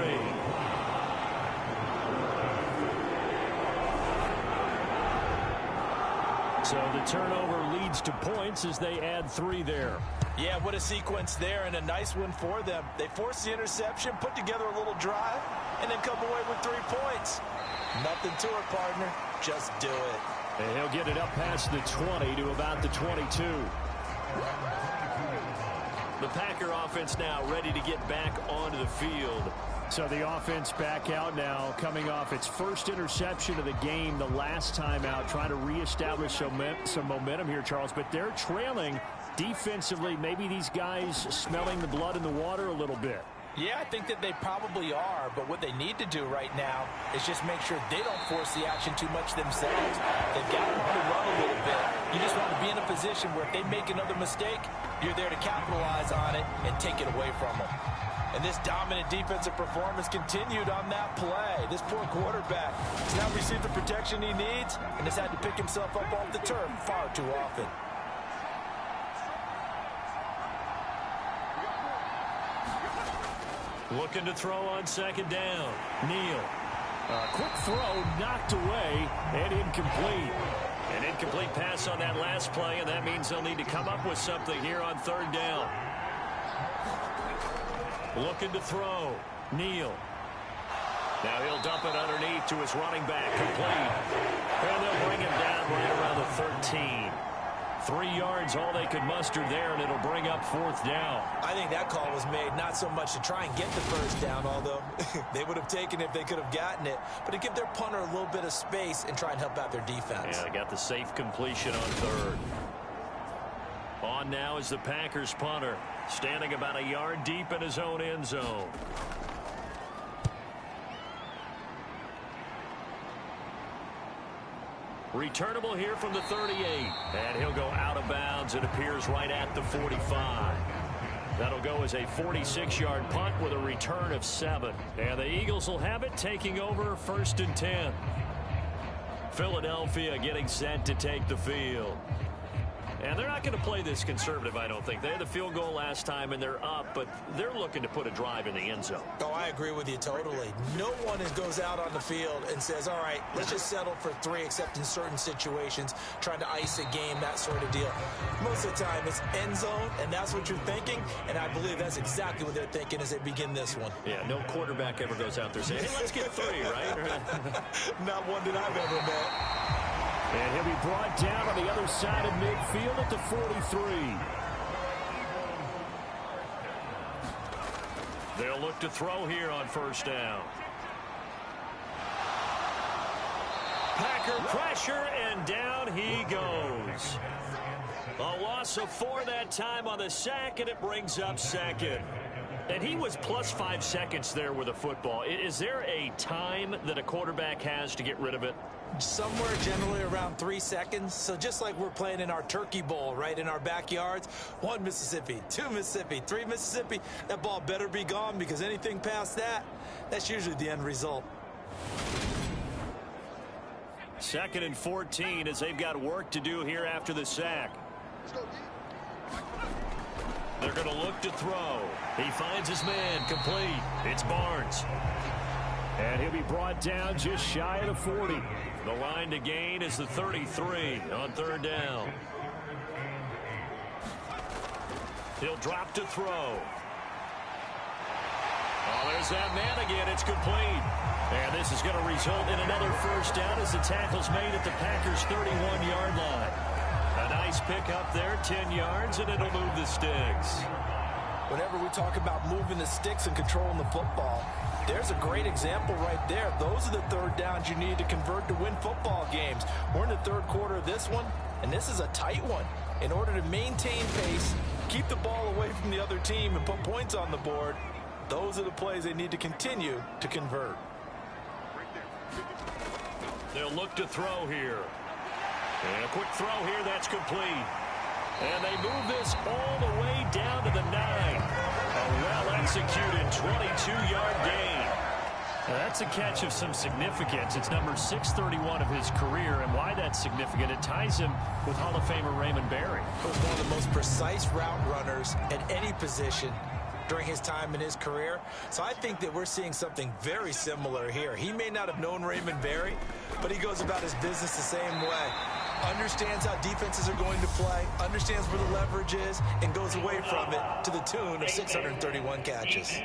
So the turnover leads to points as they add 3 there. Yeah, what a sequence there, and a nice one for them. They force the interception, put together a little drive, and then come away with 3 points. Nothing to it, partner. Just do it. And he'll get it up past the 20 to about the 22. The Packer offense now ready to get back onto the field. So the offense back out now, coming off its first interception of the game the last time out, trying to reestablish some momentum here, Charles. But they're trailing defensively. Maybe these guys smelling the blood in the water a little bit. Yeah, I think that they probably are, but what they need to do right now is just make sure they don't force the action too much themselves. They've got to run a little bit. You just want to be in a position where if they make another mistake, you're there to capitalize on it and take it away from them. And this dominant defensive performance continued on that play. This poor quarterback has now received the protection he needs and has had to pick himself up off the turf far too often. Looking to throw on second down. Neal. Quick throw knocked away and incomplete. An incomplete pass on that last play, and that means they'll need to come up with something here on third down. Looking to throw. Neal. Now he'll dump it underneath to his running back. Complete. And they'll bring him down right around the 13. 3 yards, all they could muster there, and it'll bring up fourth down. I think that call was made not so much to try and get the first down, although they would have taken it if they could have gotten it, but to give their punter a little bit of space and try and help out their defense. Yeah, they got the safe completion on third. On now is the Packers punter, standing about a yard deep in his own end zone. Returnable here from the 38. And he'll go out of bounds. It appears right at the 45. That'll go as a 46-yard punt with a return of 7. And the Eagles will have it, taking over 1st and 10. Philadelphia getting set to take the field. And they're not going to play this conservative, I don't think. They had the field goal last time, and they're up, but they're looking to put a drive in the end zone. Oh, I agree with you totally. No one goes out on the field and says, all right, let's just settle for 3, except in certain situations, trying to ice a game, that sort of deal. Most of the time, it's end zone, and that's what you're thinking, and I believe that's exactly what they're thinking as they begin this one. Yeah, no quarterback ever goes out there saying, hey, let's get 3, right? Not one that I've ever met. And he'll be brought down on the other side of midfield at the 43. They'll look to throw here on first down. Packer pressure, and down he goes. A loss of 4 that time on the sack, and it brings up second. And he was plus 5 seconds there with a football. Is there a time that a quarterback has to get rid of it? Somewhere generally around 3 seconds. So just like we're playing in our turkey bowl, right, in our backyards, 1 Mississippi, 2 Mississippi, 3 Mississippi, that ball better be gone, because anything past that, that's usually the end result. 2nd and 14 as they've got work to do here after the sack. They're going to look to throw. He finds his man, complete. It's Barnes. And he'll be brought down just shy of the 40. The line to gain is the 33 on third down. He'll drop to throw. Oh, there's that man again. It's complete. And this is going to result in another first down as the tackle's made at the Packers' 31-yard line. A nice pickup there, 10 yards, and it'll move the sticks. Whenever we talk about moving the sticks and controlling the football, there's a great example right there. Those are the third downs you need to convert to win football games. We're in the third quarter of this one, and this is a tight one. In order to maintain pace, keep the ball away from the other team, and put points on the board, those are the plays they need to continue to convert. They'll look to throw here. And a quick throw here, that's complete. And they move this all the way down to the 9. A well-executed 22-yard gain. Now that's a catch of some significance. It's number 631 of his career, and why that's significant, it ties him with Hall of Famer Raymond Berry. He was one of the most precise route runners at any position during his time in his career. So I think that we're seeing something very similar here. He may not have known Raymond Berry, but he goes about his business the same way. understands how defenses are going to play, understands where the leverage is, and goes away from it to the tune of 631 catches.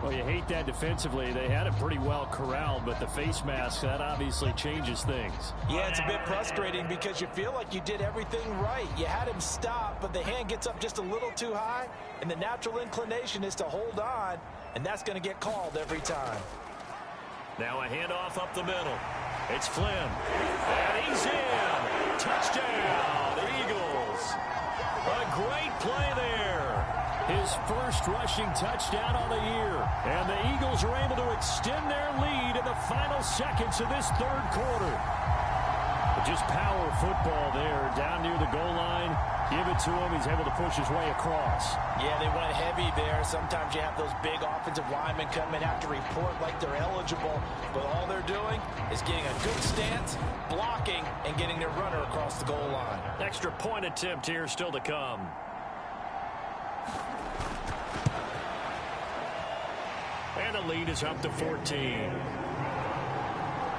Well, you hate that defensively. They had it pretty well corralled, but the face mask, that obviously changes things. Yeah, it's a bit frustrating because you feel like you did everything right. You had him stop, but the hand gets up just a little too high, and the natural inclination is to hold on, and that's going to get called every time. Now a handoff up the middle. It's Flynn. And he's in. Touchdown, Eagles. A great play there. His first rushing touchdown on the year. And the Eagles are able to extend their lead in the final seconds of this third quarter. But just power football there down near the goal line. Give it to him. He's able to push his way across. Yeah, they went heavy there. Sometimes you have those big offensive linemen come in, have to report like they're eligible. But all they're doing is getting a good stance, blocking, and getting their runner across the goal line. Extra point attempt here still to come. And the lead is up to 14.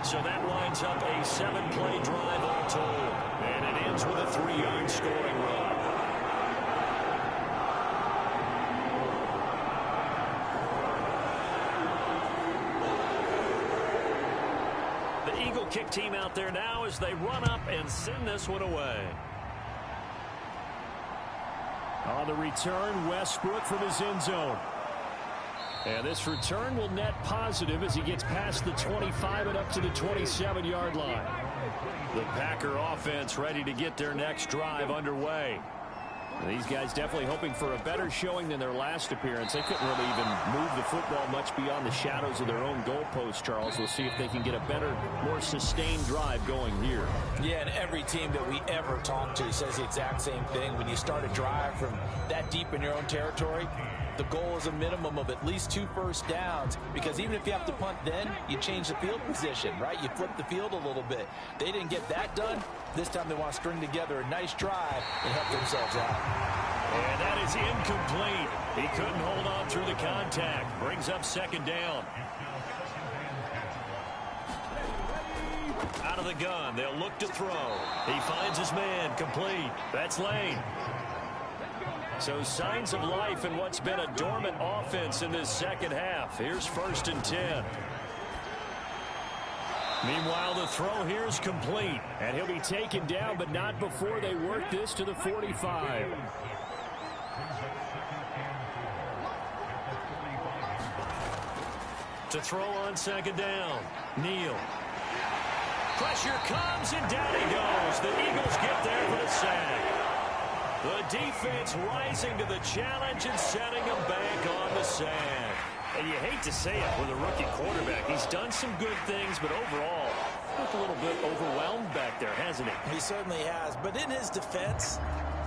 So that lines up a 7-play drive all told. And it ends with a 3-yard scoring run. The Eagle kick team out there now as they run up and send this one away. On the return, Westbrook from his end zone. And this return will net positive as he gets past the 25 and up to the 27-yard line. The Packer offense ready to get their next drive underway. These guys definitely hoping for a better showing than their last appearance. They couldn't really even move the football much beyond the shadows of their own goalpost, Charles. We'll see if they can get a better, more sustained drive going here. Yeah, and every team that we ever talk to says the exact same thing. When you start a drive from that deep in your own territory, the goal is a minimum of at least 2 first downs, because even if you have to punt then, you change the field position, right? You flip the field a little bit. They didn't get that done. This time they want to string together a nice drive and help themselves out. And that is incomplete. He couldn't hold on through the contact. Brings up second down. Out of the gun. They'll look to throw. He finds his man. Complete. That's Lane. So signs of life in what's been a dormant offense in this second half. Here's 1st and 10. Meanwhile, the throw here is complete. And he'll be taken down, but not before they work this to the 45. To throw on second down. Neal. Pressure comes, and down he goes. The Eagles get there for the sack. The defense rising to the challenge and setting them back on the sack. And you hate to say it with a rookie quarterback. He's done some good things, but overall, looked a little bit overwhelmed back there, hasn't he? He certainly has. But in his defense,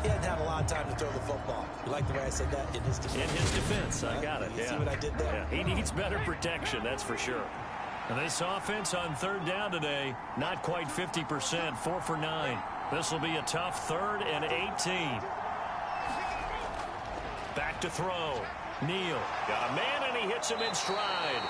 he hadn't had a lot of time to throw the football. You like the way I said that? In his defense. In his defense, I got it. You see what I did there? Yeah, he needs better protection, that's for sure. And this offense on third down today, not quite 50%, 4 for 9. This will be a tough 3rd and 18. Back to throw. Neal got a man, and he hits him in stride.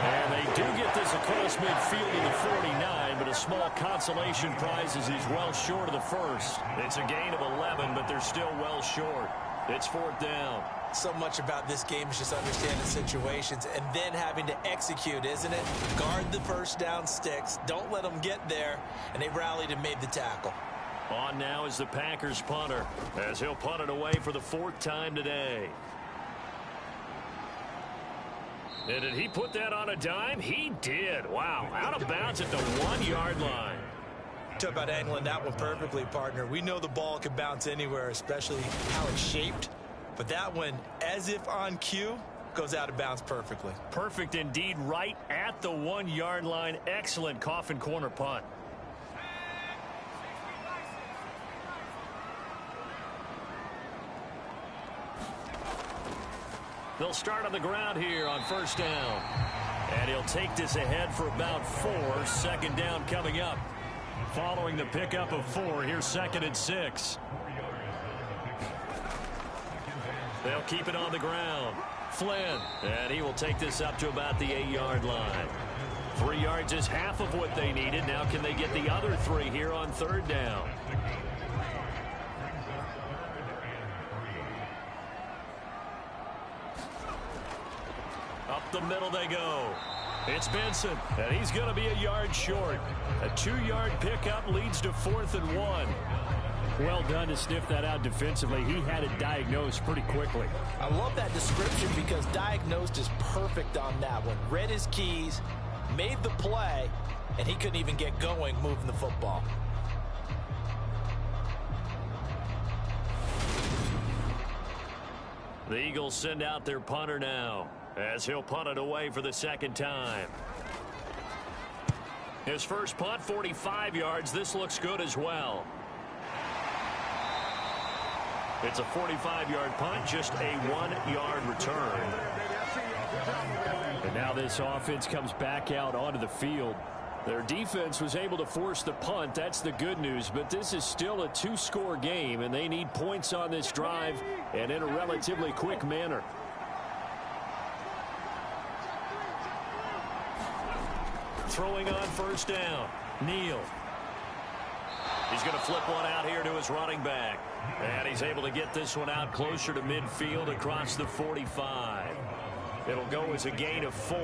And they do get this across midfield to the 49, but a small consolation prize as he's well short of the first. It's a gain of 11, but they're still well short. It's 4th down. So much about this game is just understanding situations and then having to execute, isn't it? Guard the first down sticks. Don't let them get there. And they rallied and made the tackle. On now is the Packers punter, as he'll punt it away for the 4th time today. And did he put that on a dime? He did. Wow. Out of bounds at the 1-yard line. Talk about angling that one perfectly, partner. We know the ball can bounce anywhere, especially how it's shaped. But that one, as if on cue, goes out of bounds perfectly. Perfect indeed, right at the 1-yard line. Excellent coffin corner punt. They'll start on the ground here on 1st down. And he'll take this ahead for about 4. 2nd down coming up. Following the pickup of 4, here's 2nd and 6. They'll keep it on the ground. Flynn, and he will take this up to about the 8-yard line. 3 yards is half of what they needed. Now can they get the other 3 here on 3rd down? Up the middle they go. It's Benson, and he's going to be a yard short. A 2-yard pickup leads to 4th and 1. Well done to sniff that out defensively. He had it diagnosed pretty quickly. I love that description because diagnosed is perfect on that one. Read his keys, made the play, and he couldn't even get going moving the football. The Eagles send out their punter now as he'll punt it away for the 2nd time. His first punt, 45 yards. This looks good as well. It's a 45-yard punt, just a 1-yard return. And now this offense comes back out onto the field. Their defense was able to force the punt. That's the good news. But this is still a 2-score game, and they need points on this drive and in a relatively quick manner. Throwing on 1st down. Neal. He's going to flip one out here to his running back. And he's able to get this one out closer to midfield across the 45. It'll go as a gain of 4,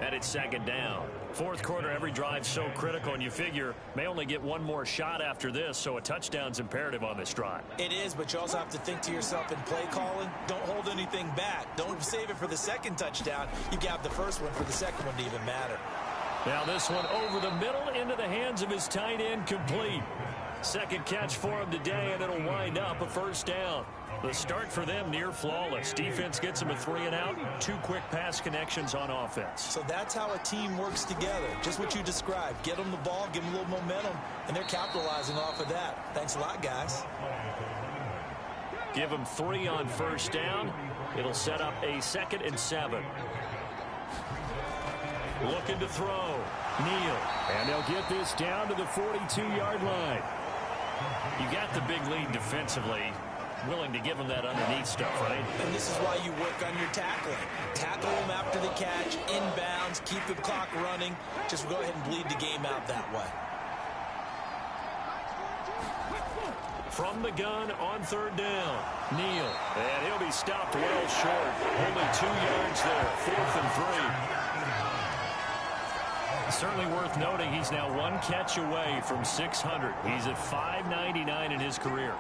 and it's 2nd down. 4th quarter, every drive so critical, and you figure may only get one more shot after this, so a touchdown's imperative on this drive. It is, but you also have to think to yourself in play calling, don't hold anything back. Don't save it for the 2nd touchdown. You got the first one for the 2nd one to even matter. Now this one over the middle into the hands of his tight end, complete. 2nd catch for him today, and it'll wind up a 1st down. The start for them near flawless. Defense gets them a 3-and-out, 2 quick pass connections on offense. So that's how a team works together. Just what you described. Get them the ball, give them a little momentum, and they're capitalizing off of that. Thanks a lot, guys. Give them 3 on 1st down. It'll set up a 2nd and 7. Looking to throw. Neal. And they'll get this down to the 42-yard line. You got the big lead defensively. Willing to give them that underneath stuff, right? And this is why you work on your tackling. Tackle them after the catch, inbounds, keep the clock running. Just go ahead and bleed the game out that way. From the gun on 3rd down. Neal. And he'll be stopped well short. Only 2 yards there. 4th and 3. Certainly worth noting he's now 1 catch away from 600. He's at 599 in his career.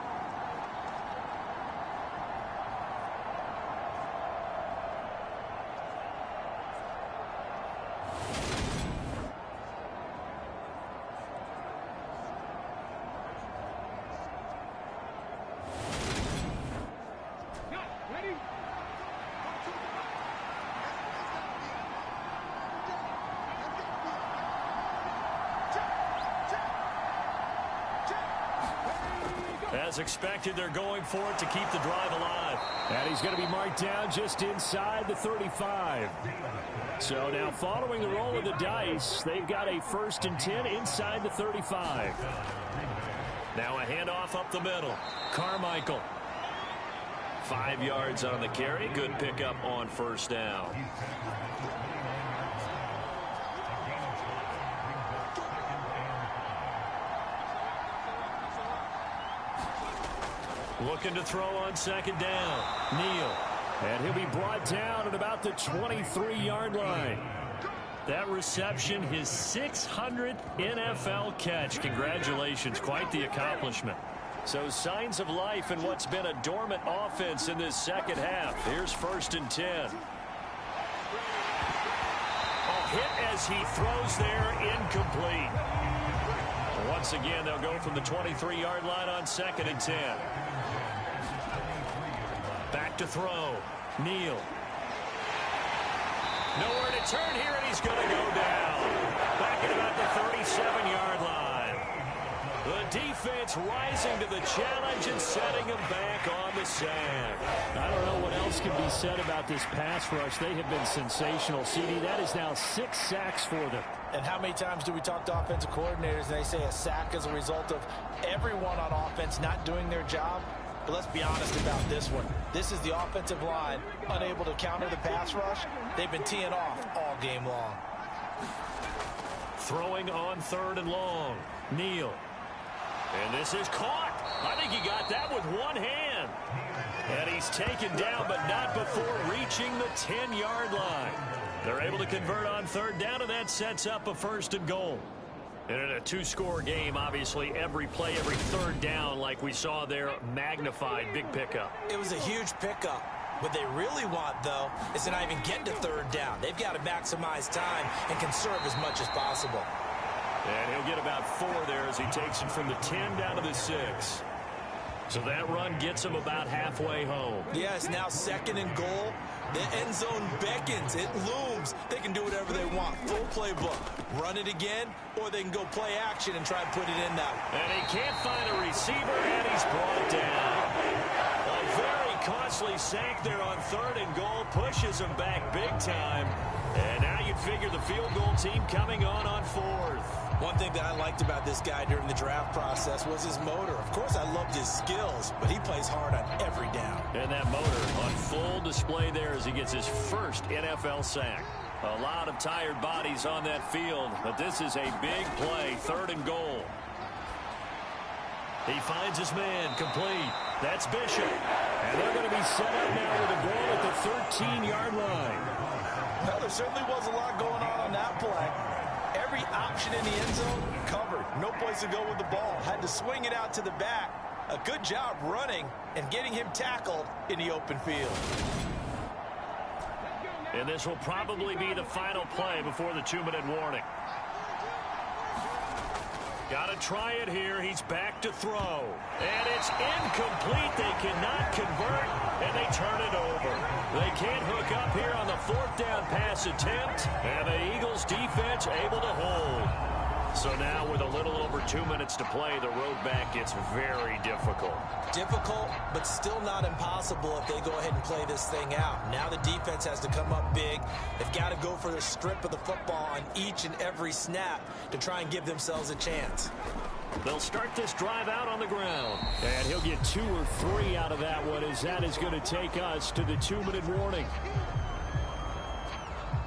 As expected, they're going for it to keep the drive alive. And he's going to be marked down just inside the 35. So now following the roll of the dice, they've got a 1st and 10 inside the 35. Now a handoff up the middle. Carmichael. 5 yards on the carry. Good pickup on 1st down. Looking to throw on 2nd down. Neal. And he'll be brought down at about the 23-yard line. That reception, his 600th NFL catch. Congratulations. Quite the accomplishment. So signs of life in what's been a dormant offense in this 2nd half. Here's 1st and 10. A hit as he throws there, incomplete. Once again, they'll go from the 23-yard line on 2nd and 10. Back to throw. Neal. Nowhere to turn here, and he's going to go down. Back at about the 37-yard line. The defense rising to the challenge and setting him back on the sack. I don't know what else can be said about this pass rush. They have been sensational. CD, that is now 6 sacks for them. And how many times do we talk to offensive coordinators and they say a sack is a result of everyone on offense not doing their job? But let's be honest about this one. This is the offensive line unable to counter the pass rush. They've been teeing off all game long. Throwing on 3rd and long. Neal. And this is caught. I think he got that with one hand. And he's taken down, but not before reaching the 10-yard line. They're able to convert on 3rd down, and that sets up a 1st and goal. And in a 2-score game, obviously every play, every 3rd down, like we saw there, magnified. Big pickup. It was a huge pickup. What they really want, though, is to not even get to 3rd down. They've got to maximize time and conserve as much as possible. And he'll get about 4 there as he takes it from the 10 down to the 6. So that run gets him about halfway home. Yeah, it's now 2nd and goal. The end zone beckons. It looms. They can do whatever they want. Full playbook. Run it again, or they can go play action and try and put it in now. And he can't find a receiver, and he's brought down. A very costly sack there on 3rd and goal. Pushes him back big time. And now you'd figure the field goal team coming on 4th. One thing that I liked about this guy during the draft process was his motor. Of course, I loved his skills, but he plays hard on every down. And that motor on full display there as he gets his first NFL sack. A lot of tired bodies on that field, but this is a big play, 3rd and goal. He finds his man, complete. That's Bishop. And they're going to be set up now with a ball at the 13-yard line. Well, there certainly was a lot going on that play. Every option in the end zone covered. No place to go with the ball. Had to swing it out to the back. A good job running and getting him tackled in the open field. And this will probably be the final play before the 2-minute warning. Got to try it here. He's back to throw. And it's incomplete. They cannot convert, and they turn it over. They can't hook up here on the 4th down pass attempt, and the Eagles defense able to hold. So now with a little over 2 minutes to play, the road back gets very difficult. Difficult, but still not impossible if they go ahead and play this thing out. Now the defense has to come up big. They've got to go for the strip of the football on each and every snap to try and give themselves a chance. They'll start this drive out on the ground. And he'll get 2 or 3 out of that one, as that is going to take us to the 2-minute warning.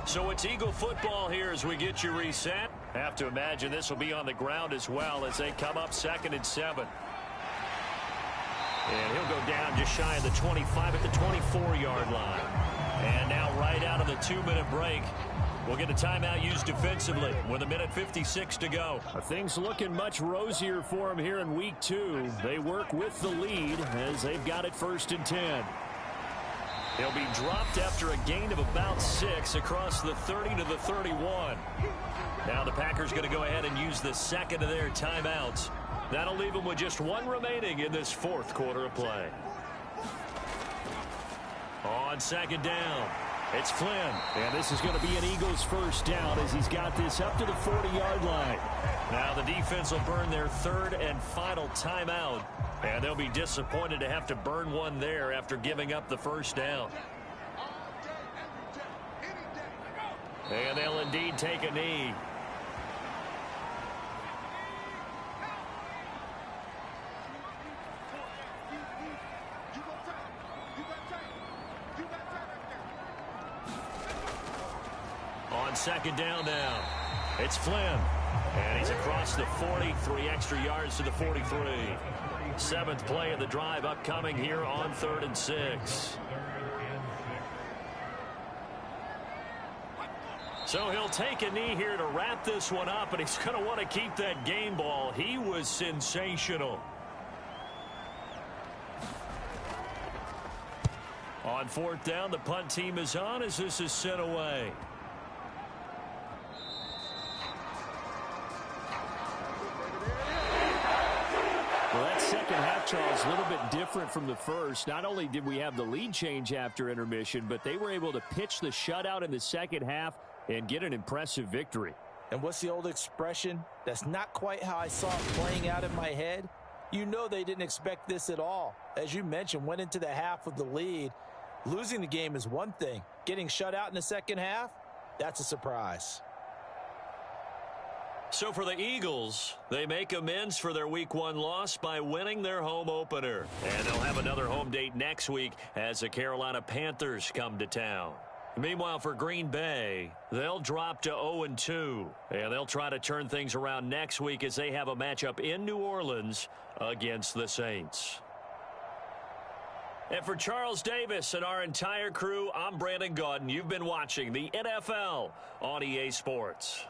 So it's Eagle football here as we get you reset. Have to imagine this will be on the ground as well as they come up 2nd and 7. And he'll go down just shy of the 25 at the 24-yard line. And now right out of the 2-minute break, we'll get a timeout used defensively with 1:56 to go. Things looking much rosier for him here in week 2. They work with the lead as they've got it 1st and 10. He'll be dropped after a gain of about 6 across the 30 to the 31. Now the Packers going to go ahead and use the 2nd of their timeouts. That'll leave them with just 1 remaining in this 4th quarter of play. On 2nd down, it's Flynn. And this is going to be an Eagles 1st down as he's got this up to the 40-yard line. Now the defense will burn their 3rd and final timeout. And they'll be disappointed to have to burn one there after giving up the 1st down. And they'll indeed take a knee. On 2nd down now, it's Flynn. And he's across the 40, 3 extra yards to the 43. 7th play of the drive upcoming here on 3rd and 6. So he'll take a knee here to wrap this one up, and he's going to want to keep that game ball. He was sensational. On 4th down, the punt team is on as this is sent away. Well, that second half, Charles, a little bit different from the first. Not only did we have the lead change after intermission, but they were able to pitch the shutout in the second half and get an impressive victory. And what's the old expression? That's not quite how I saw it playing out in my head. You know they didn't expect this at all. As you mentioned, went into the half with the lead. Losing the game is one thing. Getting shut out in the second half, that's a surprise. So for the Eagles, they make amends for their Week 1 loss by winning their home opener. And they'll have another home date next week as the Carolina Panthers come to town. Meanwhile, for Green Bay, they'll drop to 0-2, and they'll try to turn things around next week as they have a matchup in New Orleans against the Saints. And for Charles Davis and our entire crew, I'm Brandon Gaudin. You've been watching the NFL on EA Sports.